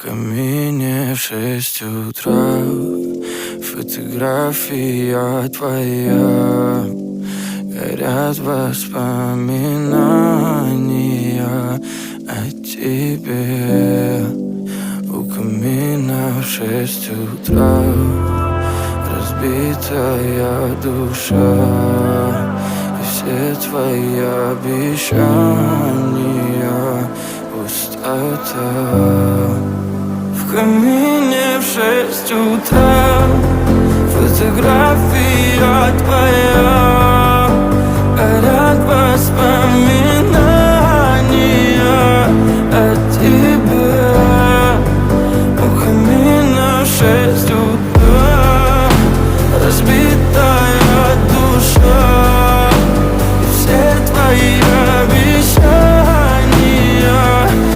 камине в 6 утра фотография твоя. Горят воспоминания о тебе. У камина в 6 утра разбитая душа, и все твои обещания пустота. В камине в 6 утра фотография твоя.